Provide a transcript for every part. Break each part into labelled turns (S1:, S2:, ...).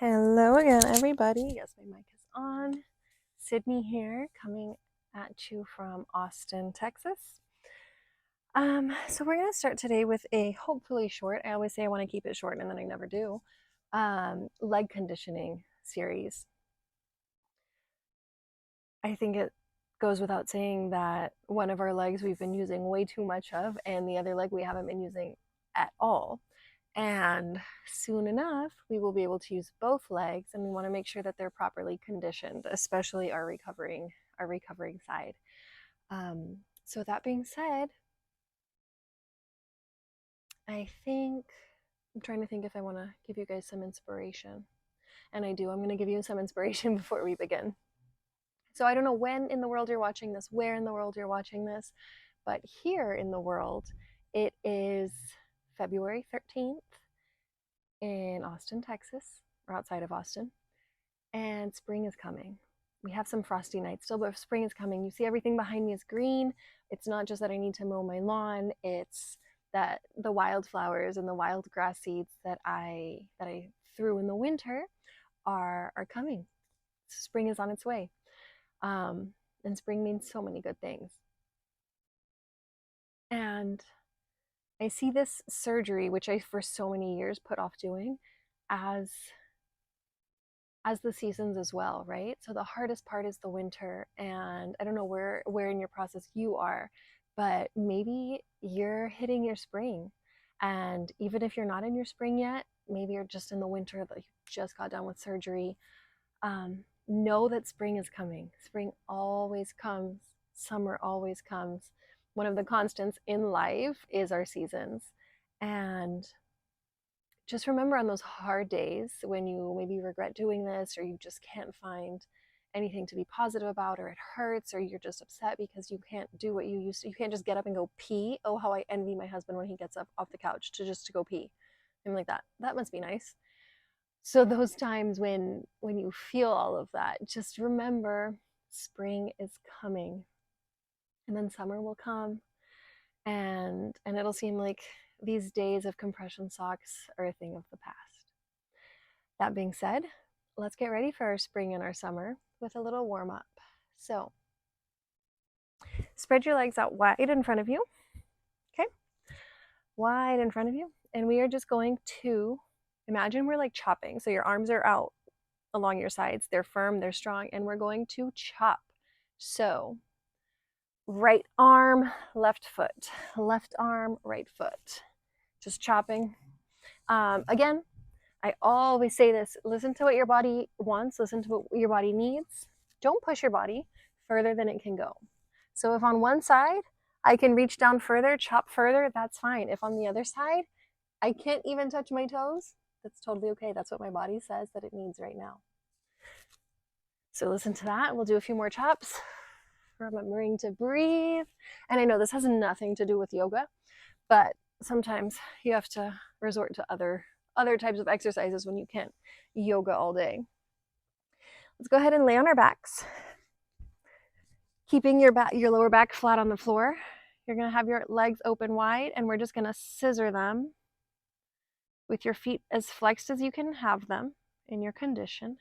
S1: Hello again, everybody. Yes, my mic is on. Sydney here, coming at you from Austin, Texas. So we're going to start today with a hopefully short, I always say I want to keep it short and then I never do, leg conditioning series. I think it goes without saying that one of our legs we've been using way too much of, and the other leg we haven't been using at all. And soon enough, we will be able to use both legs, and we want to make sure that they're properly conditioned, especially our recovering side. So that being said, I think I'm trying to think if I want to give you guys some inspiration. And I do. I'm going to give you some inspiration before we begin. So I don't know when in the world you're watching this, where in the world you're watching this, but here in the world, it is February 13th in Austin, Texas, or outside of Austin, and spring is coming. We have some frosty nights still, but spring is coming. You see everything behind me is green. It's not just that I need to mow my lawn, it's that the wildflowers and the wild grass seeds that I threw in the winter are coming. Spring is on its way. And spring means so many good things. And I see this surgery, which I for so many years put off doing, as the seasons as well, right? So the hardest part is the winter, and I don't know where in your process you are, but maybe you're hitting your spring. And even if you're not in your spring yet, maybe you're just in the winter that you just got done with surgery. Know that spring is coming. Spring always comes. Summer always comes. One of the constants in life is our seasons. And just remember on those hard days when you maybe regret doing this, or you just can't find anything to be positive about, or it hurts, or you're just upset because you can't do what you used to. You can't just get up and go pee. Oh, how I envy my husband when he gets up off the couch to go pee. I'm like, that must be nice. So those times when you feel all of that, just remember spring is coming, and then summer will come, and it'll seem like these days of compression socks are a thing of the past. That being said, let's get ready for our spring and our summer with a little warm up. So spread your legs out wide in front of you. Okay, wide in front of you, and we are just going to imagine we're like chopping. So your arms are out along your sides, they're firm, they're strong, and we're going to chop. So right arm, left foot, left arm, right foot, just chopping. Again, I always say this, listen to what your body wants, listen to what your body needs. Don't push your body further than it can go. So if on one side I can reach down further, chop further, that's fine. If on the other side I can't even touch my toes, that's totally okay. That's what my body says that it needs right now. So listen to that. We'll do a few more chops, remembering to breathe. And I know this has nothing to do with yoga, but sometimes you have to resort to other types of exercises when you can't yoga all day. Let's go ahead and lay on our backs, keeping your lower back flat on the floor. You're going to have your legs open wide, and we're just going to scissor them with your feet as flexed as you can have them in your condition.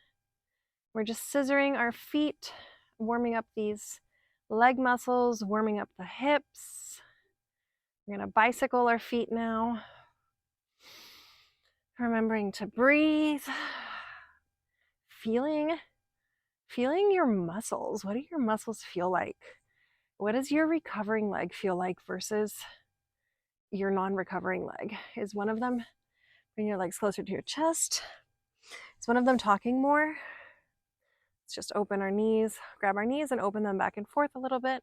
S1: We're just scissoring our feet, warming up these leg muscles, warming up the hips. We're going to bicycle our feet now. Remembering to breathe. Feeling your muscles. What do your muscles feel like? What does your recovering leg feel like versus your non-recovering leg? Is one of them, bring your legs closer to your chest? Is one of them talking more? Let's just open our knees, grab our knees and open them back and forth a little bit.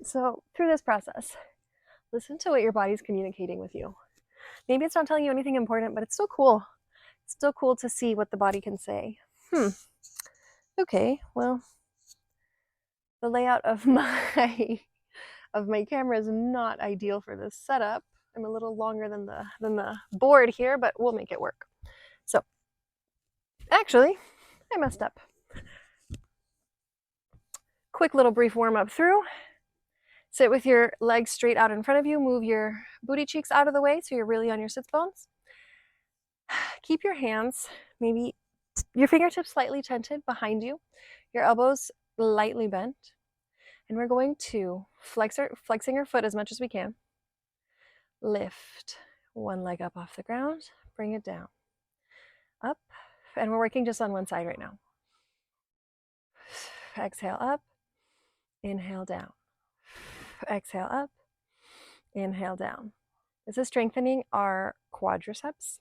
S1: So through this process, listen to what your body's communicating with you. Maybe it's not telling you anything important, but it's still cool. It's still cool to see what the body can say. Okay, well, the layout of my camera is not ideal for this setup. I'm a little longer than the board here, but we'll make it work. So, actually, I messed up. Quick little brief warm up through. Sit with your legs straight out in front of you. Move your booty cheeks out of the way so you're really on your sits bones. keep your hands, maybe your fingertips slightly tented behind you, your elbows lightly bent, and we're going to flexing our foot as much as we can. Lift one leg up off the ground, bring it down, up, and we're working just on one side right now. Exhale up, inhale down. Exhale up, inhale down. This is strengthening our quadriceps,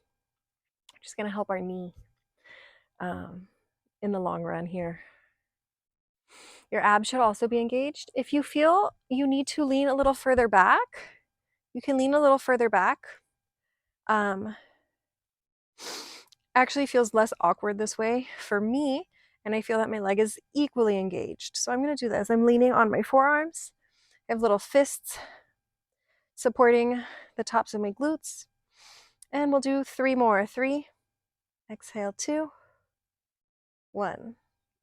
S1: which is going to help our knee in the long run here. Your abs should also be engaged. If you feel you need to lean a little further back, you can lean a little further back. Actually feels less awkward this way for me, and I feel that my leg is equally engaged. So I'm going to do this. I'm leaning on my forearms. I have little fists supporting the tops of my glutes. And we'll do 3 more. 3. Exhale, 2. 1.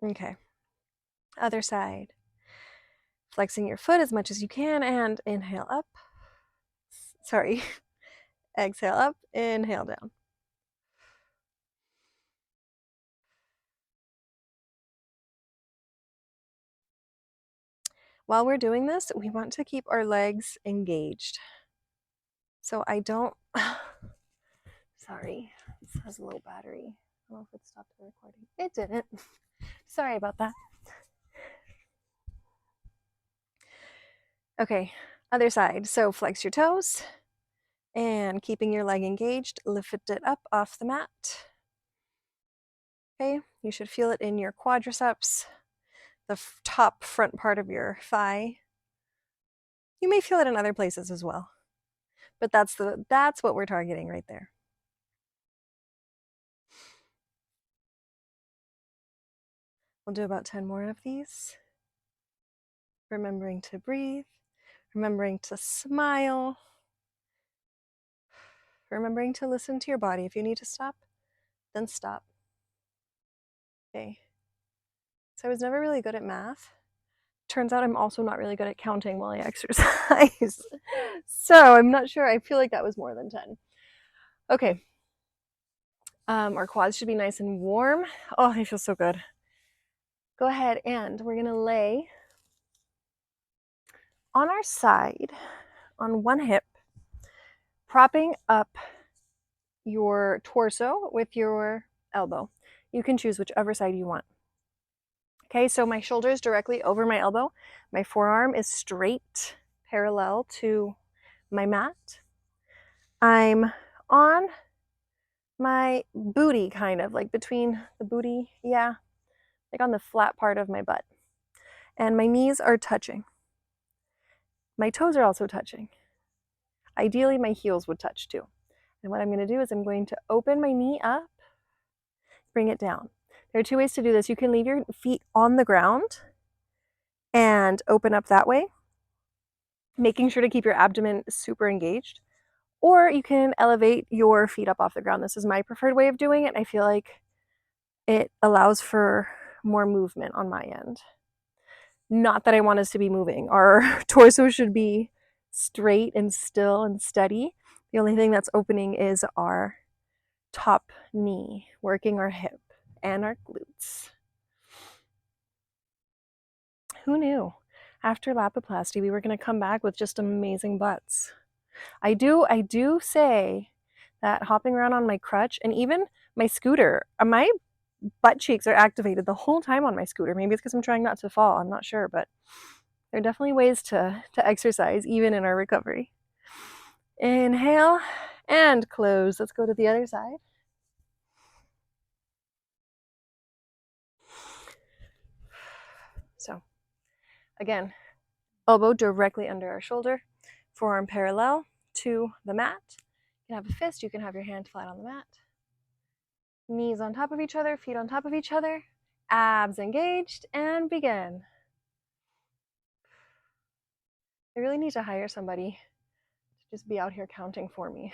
S1: Okay. Other side. Flexing your foot as much as you can and inhale up. Sorry. Exhale up, inhale down. While we're doing this, we want to keep our legs engaged. So I don't, sorry, this has a little battery. I don't know if it stopped the recording. It didn't. Sorry about that. Okay, other side. So flex your toes and keeping your leg engaged, lift it up off the mat. Okay, you should feel it in your quadriceps, the top front part of your thigh. You may feel it in other places as well, but that's what we're targeting right there. We'll do about 10 more of these. Remembering to breathe, remembering to smile, remembering to listen to your body. If you need to stop, then stop. Okay. So I was never really good at math. Turns out I'm also not really good at counting while I exercise. So I'm not sure. I feel like that was more than 10. Okay. Our quads should be nice and warm. Oh, they feel so good. Go ahead and we're going to lay on our side on one hip, propping up your torso with your elbow. You can choose whichever side you want. Okay, so my shoulder is directly over my elbow. My forearm is straight, parallel to my mat. I'm on my booty, kind of like between the booty, yeah, like on the flat part of my butt. And my knees are touching. My toes are also touching. Ideally, my heels would touch too. And what I'm going to do is I'm going to open my knee up, bring it down. There are 2 ways to do this. You can leave your feet on the ground and open up that way, making sure to keep your abdomen super engaged. Or you can elevate your feet up off the ground. This is my preferred way of doing it. I feel like it allows for more movement on my end. Not that I want us to be moving. Our torso should be straight and still and steady. The only thing that's opening is our top knee, working our hip and our glutes. Who knew? After Lapiplasty, we were going to come back with just amazing butts. I do say that hopping around on my crutch and even my scooter, my butt cheeks are activated the whole time on my scooter. Maybe it's because I'm trying not to fall. I'm not sure, but there are definitely ways to exercise even in our recovery. Inhale and close. Let's go to the other side. So again, elbow directly under our shoulder, forearm parallel to the mat. You can have a fist, you can have your hand flat on the mat. Knees on top of each other, feet on top of each other, abs engaged, and begin. I really need to hire somebody to just be out here counting for me.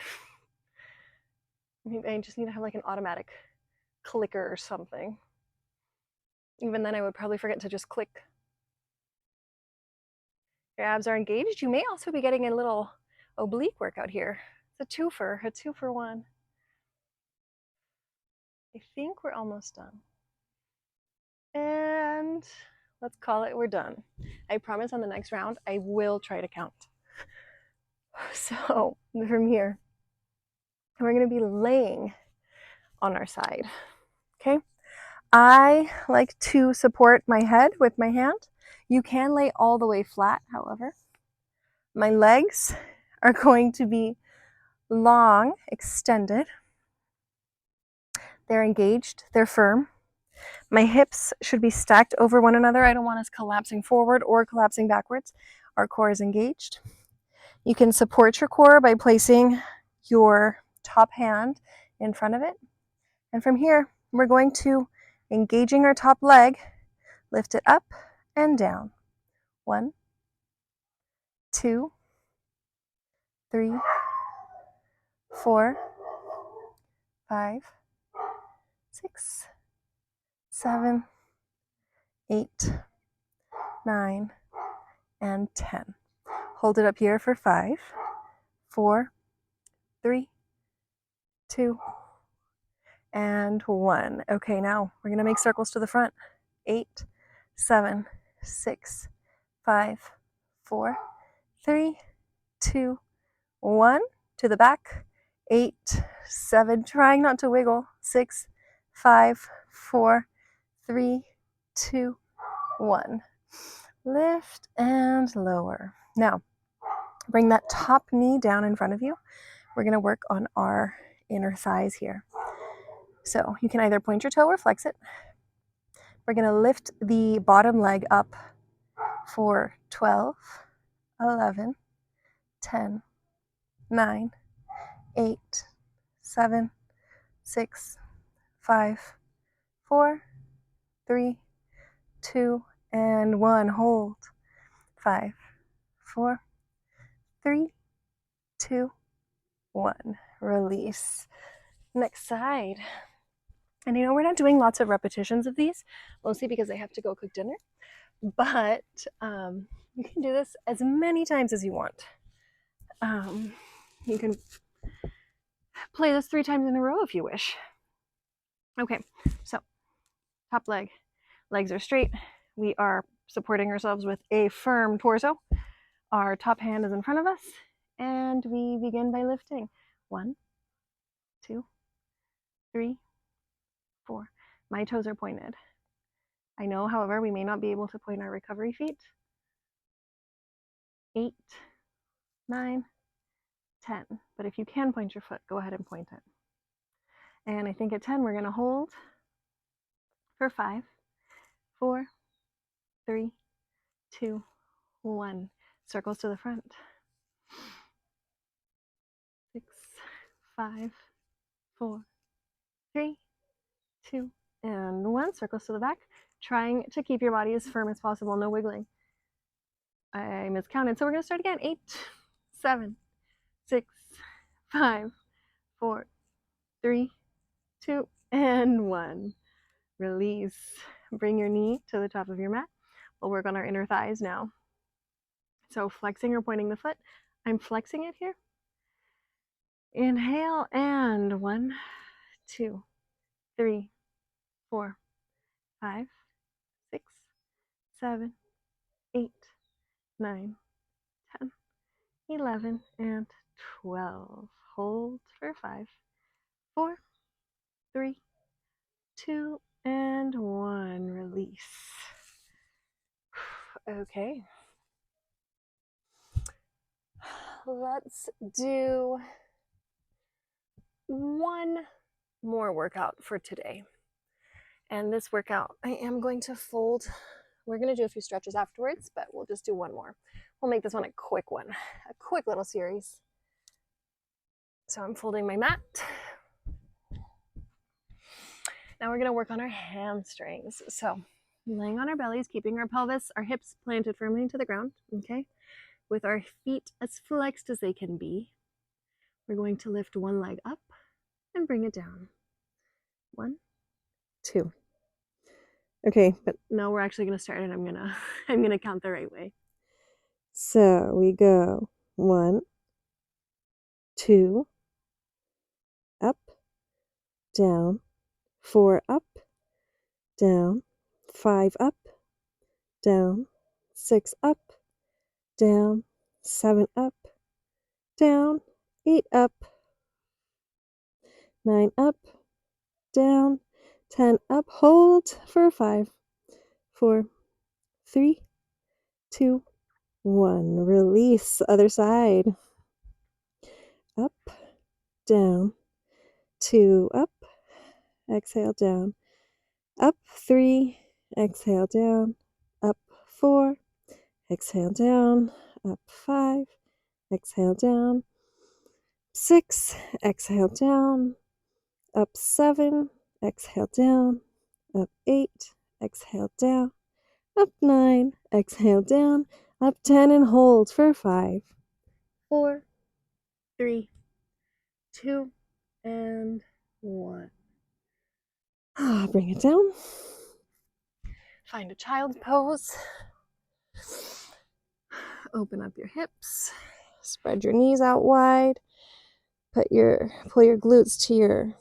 S1: I just need to have like an automatic clicker or something. Even then I would probably forget to just click. Your abs are engaged. You may also be getting a little oblique workout here. It's a two for one. I think we're almost done. And let's call it we're done. I promise on the next round, I will try to count. So from here, we're going to be laying on our side. Okay. I like to support my head with my hand. You can lay all the way flat, however. My legs are going to be long, extended. They're engaged, they're firm. My hips should be stacked over one another. I don't want us collapsing forward or collapsing backwards. Our core is engaged. You can support your core by placing your top hand in front of it. And from here, we're going to, engaging our top leg, lift it up and down. 1, 2, 3, 4, 5, 6, 7, 8, 9, and 10. Hold it up here for 5, 4, 3, 2, and 1. Okay, now we're going to make circles to the front. 8, 7, 6, 5, 4, 3, 2, 1. To the back. 8, 7, trying not to wiggle. 6, 5, 4, 3, 2, 1. Lift and lower. Now, bring that top knee down in front of you. We're going to work on our inner thighs here. So you can either point your toe or flex it. We're going to lift the bottom leg up for 12, 11, 10, 9, 8, 7, 6, 5, 4, 3, 2, and 1. Hold. 5, 4, 3, 2, 1. Release. Next side. And we're not doing lots of repetitions of these, mostly because I have to go cook dinner. But you can do this as many times as you want. You can play this 3 times in a row if you wish. Okay, so top leg. Legs are straight. We are supporting ourselves with a firm torso. Our top hand is in front of us. And we begin by lifting. 1, 2, 3, 4. My toes are pointed. I know, however, we may not be able to point our recovery feet. 8, 9, 10. But if you can point your foot, go ahead and point it. And I think at 10, we're going to hold for 5, 4, 3, 2, 1. Circles to the front. 6, 5, 4, 3, 2, and 1. Circles to the back. Trying to keep your body as firm as possible. No wiggling. I miscounted. So we're going to start again. 8, 7, 6, 5, 4, 3, 2, and 1. Release. Bring your knee to the top of your mat. We'll work on our inner thighs now. So flexing or pointing the foot. I'm flexing it here. Inhale and 1, 2, 3, 4, 5, 6, 7, 8, 9, 10, 11, and 12. Hold for 5, 4, 3, 2, and 1. Release. Okay. Let's do one more workout for today. And this workout, I am going to fold. We're going to do a few stretches afterwards, but we'll just do one more. We'll make this one a quick one, a quick little series. So I'm folding my mat. Now we're going to work on our hamstrings. So laying on our bellies, keeping our pelvis, our hips planted firmly into the ground, okay? With our feet as flexed as they can be. We're going to lift one leg up and bring it down. 1, 2. Okay, but now we're actually going to start, and I'm going to count the right way. So we go 1, 2, up, down,
S2: 4 up, down, 5 up, down, 6 up, down, 7 up, down, 8 up, 9 up, down, 10 up, hold for 5, 4, 3, 2, 1. Release, other side. Up, down, 2 up, exhale down, up 3, exhale down, up 4, exhale down, up 5, exhale down, 6, exhale down, up 7, exhale down, up 8, exhale down, up 9, exhale down, up 10, and hold for 5, 4, 3, 2, and 1. Bring it down. Find a child's pose. Open up your hips. Spread your knees out wide. Pull your glutes to your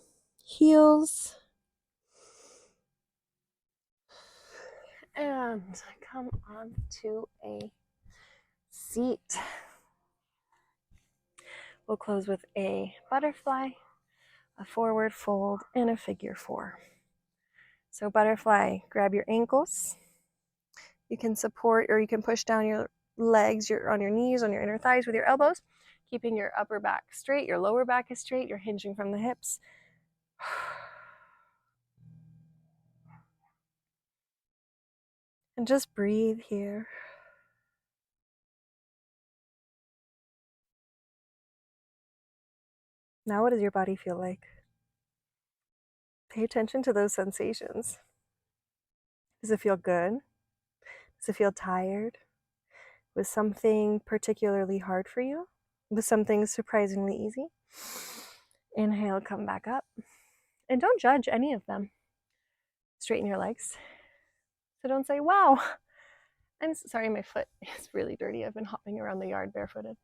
S2: heels. And come on to a seat. We'll close with a butterfly, a forward fold, and a figure 4. So butterfly, grab your ankles. You can support or you can push down your legs on your knees, on your inner thighs with your elbows, keeping your upper back straight, your lower back is straight, you're hinging from the hips. And just breathe here. Now what does your body feel like? Pay attention to those sensations. Does it feel good? Does it feel tired? Was something particularly hard for you? Was something surprisingly easy? Inhale, come back up. And don't judge any of them. Straighten your legs. So don't say, wow, I'm sorry, my foot is really dirty. I've been hopping around the yard barefooted.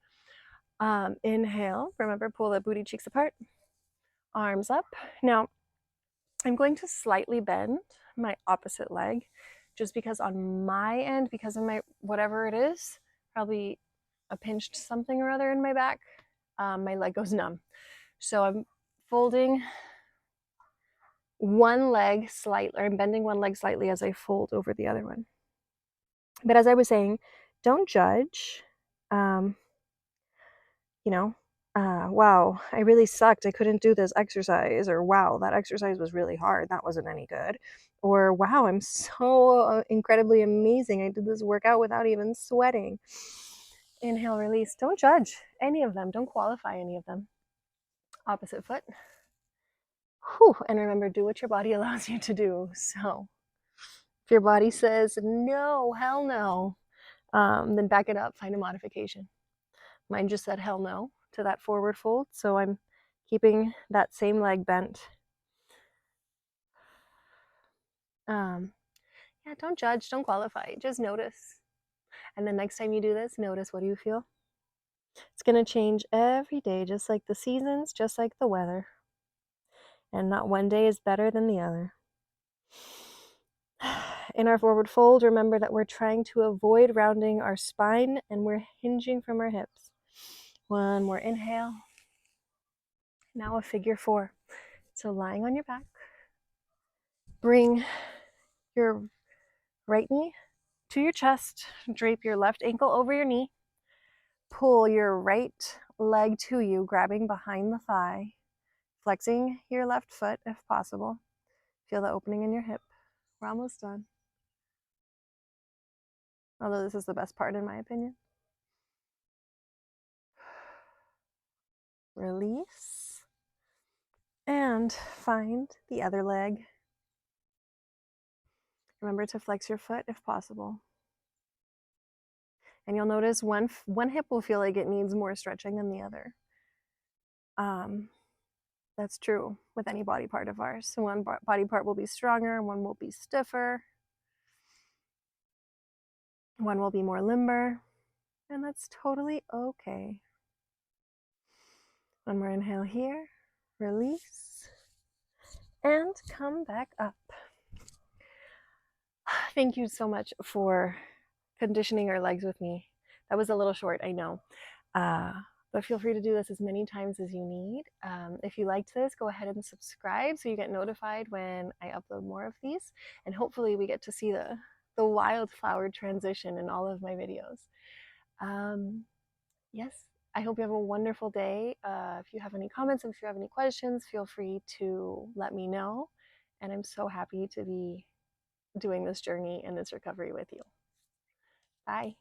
S2: Inhale, remember, pull the booty cheeks apart. Arms up. Now, I'm going to slightly bend my opposite leg just because on my end, because of my whatever it is, probably a pinched something or other in my back, my leg goes numb. So I'm folding one leg slightly, or I'm bending one leg slightly as I fold over the other one. But as I was saying, don't judge. Wow, I really sucked. I couldn't do this exercise. Or wow, that exercise was really hard. That wasn't any good. Or wow, I'm so incredibly amazing. I did this workout without even sweating. Inhale, release. Don't judge any of them. Don't qualify any of them. Opposite foot. Whew. And remember, do what your body allows you to do. So if your body says, no, hell no, then back it up, find a modification. Mine just said hell no to that forward fold, so I'm keeping that same leg bent. Yeah, don't judge, don't qualify, just notice. And then next time you do this, notice, what do you feel? It's going to change every day, just like the seasons, just like the weather. And not one day is better than the other. In our forward fold, remember that we're trying to avoid rounding our spine and we're hinging from our hips. One more inhale. Now a figure 4. So lying on your back, bring your right knee to your chest, drape your left ankle over your knee, pull your right leg to you, grabbing behind the thigh, flexing your left foot if possible. Feel the opening in your hip. We're almost done. Although this is the best part in my opinion. Release. And find the other leg. Remember to flex your foot if possible. And you'll notice one hip will feel like it needs more stretching than the other. That's true with any body part of ours. So one body part will be stronger, one will be stiffer, one will be more limber, and that's totally okay. One more inhale here, release, and come back up.
S1: Thank you so much for conditioning our legs with me. That was a little short, I know. But feel free to do this as many times as you need. If you liked this, go ahead and subscribe so you get notified when I upload more of these. And hopefully we get to see the wildflower transition in all of my videos. Yes, I hope you have a wonderful day. If you have any comments, if you have any questions, feel free to let me know. And I'm so happy to be doing this journey and this recovery with you. Bye.